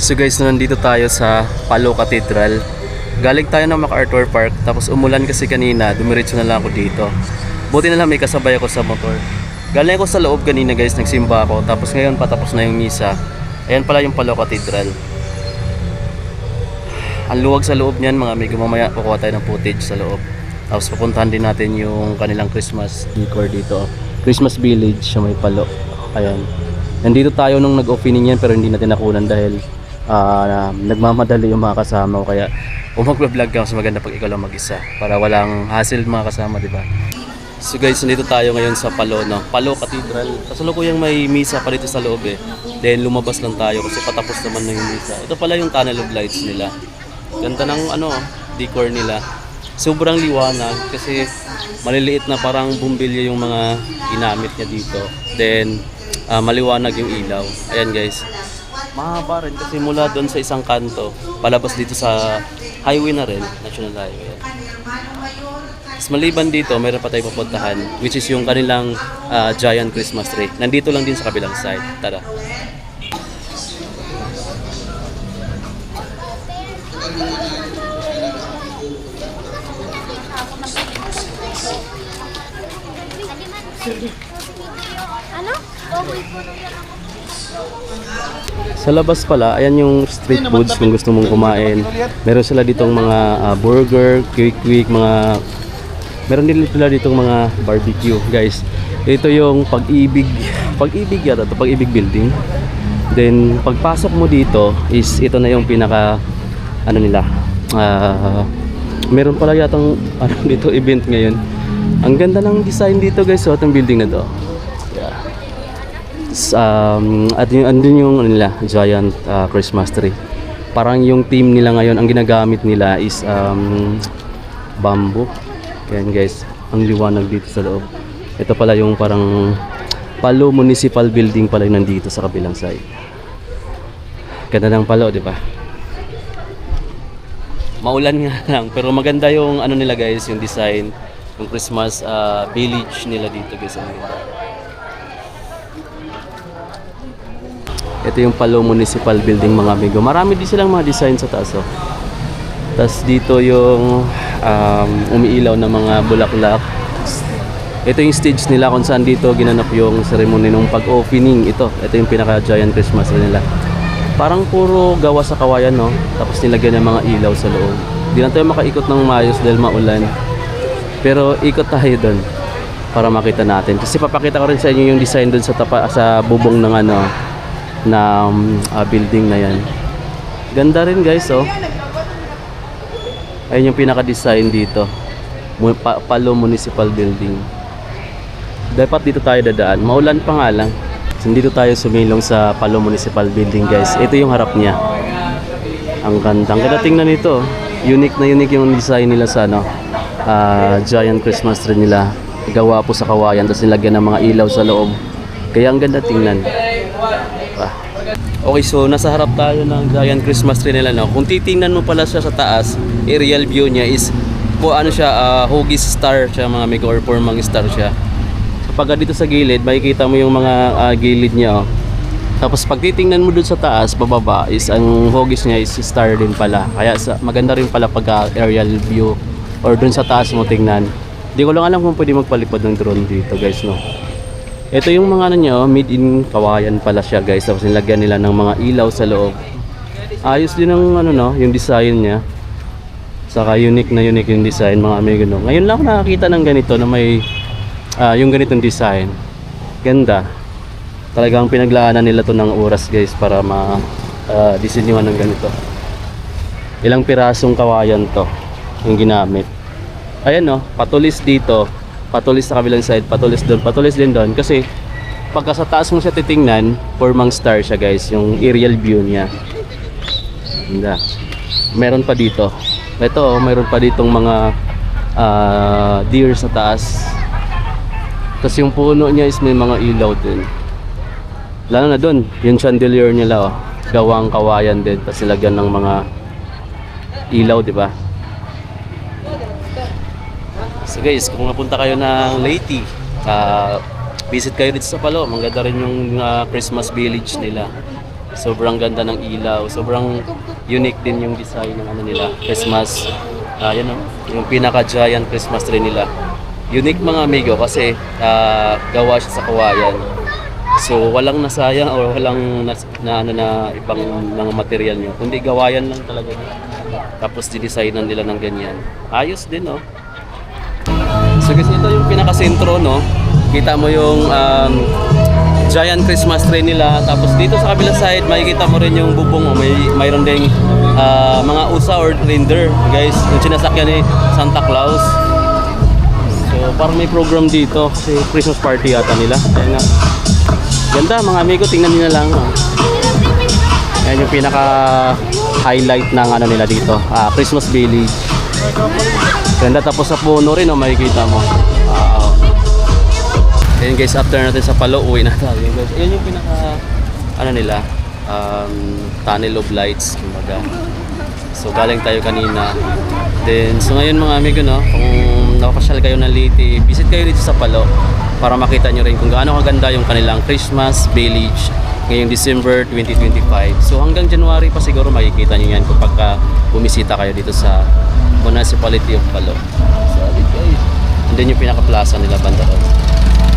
So guys, nandito tayo sa Palo Cathedral. Galing tayo ng MacArthur Park, tapos umulan kasi kanina, dumiretso na lang ako dito. Buti na lang may kasabay ako sa motor. Galing ako sa loob kanina guys, nagsimba ako, tapos ngayon patapos na yung misa. Ayan pala yung Palo Cathedral. Ang luwag sa loob niyan mga amigo, mamaya kukuha tayo ng footage sa loob. Tapos pupuntahan din natin yung kanilang Christmas decor dito. Christmas village sa may Palo. Ayan. Nandito tayo nung nag-opening yan pero hindi natin nakunan dahil nagmamadali yung mga kasama ko, kaya kung mag-vlog ka mas maganda pag ikaw lang mag-isa para walang hassle mga kasama, di ba? So guys, nandito tayo ngayon sa Palo, no? Palo Cathedral. Kasalukuyang may misa pa dito sa loob eh. Then lumabas lang tayo kasi patapos naman na yung misa. Ito pala yung tunnel of lights nila. Ganda ng decor nila. Sobrang liwanag kasi maliliit na parang bumbilya yung mga ginamit niya dito. Then maliwanag yung ilaw. Ayan guys. Mahaba rin kasi mula doon sa isang kanto palabas dito sa highway na rin, national highway. Mas maliban dito, mayroon pa tayong pupuntahan which is yung kanilang giant Christmas tree. Nandito lang din sa kabilang side. Tara. Ano? Sa labas pala, ayan yung street foods kung gusto mong kumain. Meron sila ditong mga burger, quick, meron din sila ditong mga barbecue, guys. Ito yung Pag-ibig yata, Pag-ibig building. Then pagpasok mo dito is ito na yung pinaka nila. Meron pala yatang dito event ngayon. Ang ganda ng design dito, guys, itong building na to. At andun yung nila, giant Christmas tree. Parang yung team nila ngayon, ang ginagamit nila is bamboo. Yan guys, ang liwanag dito sa loob. Ito pala yung parang Palo Municipal Building pala yung nandito sa kabilang side. Ganda ng Palo, di ba? Maulan nga lang, pero maganda yung nila guys, yung design, yung Christmas village nila dito guys. Ito yung Palo Municipal Building mga amigo. Marami din silang mga design sa taas. Tapos dito yung umiilaw na mga bulaklak. Ito yung stage nila kung saan dito ginanap yung ceremony ng pag-opening. Ito yung pinaka-giant Christmas nila. Parang puro gawa sa kawayan, no? Tapos nilagyan ng mga ilaw sa loob. Hindi na tayo makaikot ng maayos dahil maulan. Pero ikot tayo doon para makita natin. Kasi papakita ko rin sa inyo yung design doon sa bubong ng building na yan. Ganda rin guys, oh. Ayun yung pinaka-design dito. Palo Municipal Building. Dapat dito tayo dadaan. Maulan pa nga lang. So, dito tayo sumilong sa Palo Municipal Building guys. Ito yung harap niya. Ang ganda. Ang ganda tingnan nito. Unique na unique yung design nila sa giant Christmas tree nila. Gawa po sa kawayan. Tapos nilagyan ng mga ilaw sa loob. Kaya ang ganda tingnan. Okay, so nasa harap tayo ng giant Christmas tree nila, no? Kung titingnan mo pala siya sa taas, aerial view niya is hugis star siya mga amigo, or formang star siya. Kapag dito sa gilid, makikita mo yung mga gilid niya, oh. Tapos pag titingnan mo dun sa taas, bababa, is ang hugis niya is star din pala. Kaya maganda rin pala pag aerial view or dun sa taas mo tingnan. Hindi ko lang alam kung pwede magpalipad ng drone dito, guys, no? Ito yung mga niya, made in kawayan pala siya guys. Tapos nilagyan nila ng mga ilaw sa loob. Ayos din ang yung design niya. Saka unique yung design mga amigo, no. Ngayon lang ako nakakita ng ganito na may yung ganitong design. Ganda. Talagang pinaglaanan nila to ng oras guys para disenyuhan ng ganito. Ilang pirasong kawayan to yung ginamit. Ayan, no, patulis dito. Patulis sa kabilang side, patulis din doon kasi pagka sa taas mo siya titingnan, formang star siya guys, yung aerial view niya. Ganda. Meron pa dito. Ito, mayroon pa ditong mga deer sa taas. Tapos yung puno niya is may mga ilaw din. Lalo na doon, yung chandelier nila, oh, gawang kawayan din. Tapos nilagyan ng mga ilaw, di ba? So guys, kung napunta kayo ng Leyte, visit kayo dito sa Palo. Maganda rin yung Christmas village nila. Sobrang ganda ng ilaw. Sobrang unique din yung design ng ano nila, Christmas. Yan o, yung pinaka-giant Christmas tree nila. Unique mga amigo kasi gawa siya sa kawayan. So walang nasayang o walang na ibang mga material niyo. Kundi gawayan lang talaga niya. Tapos didesignan nila ng ganyan. Ayos din oh. So guys, ito yung pinaka-sentro no. Kita mo yung giant Christmas tree nila. Tapos dito sa kabilang side, makikita mo rin yung bubong. Mayroon ding mga usa or reindeer, guys. Yung sinasakyan ni Santa Claus. So parang may program dito. Kasi Christmas party yata nila. Kaya nga. Ganda mga amigo, tingnan niyo na lang. Ayan yung pinaka highlight ng ano nila dito. Christmas Village. Ganda, tapos sa puno rin makikita mo. Ayan guys, after natin sa Palo, uwi na tayo guys. Ayan yung pinaka ano nila, tunnel of lights kumbaga. So galing tayo kanina. Then so ngayon mga amigo no, kung nakapasyal kayo ng Leyte, visit kayo dito sa Palo para makita nyo rin kung gaano kaganda yung kanilang Christmas Village ngayong December 2025. So hanggang January pa siguro makikita nyo yan kapag bumisita kayo dito sa Municipality of Palo. So guys, and then yung pinaka-plaza nila banda doon.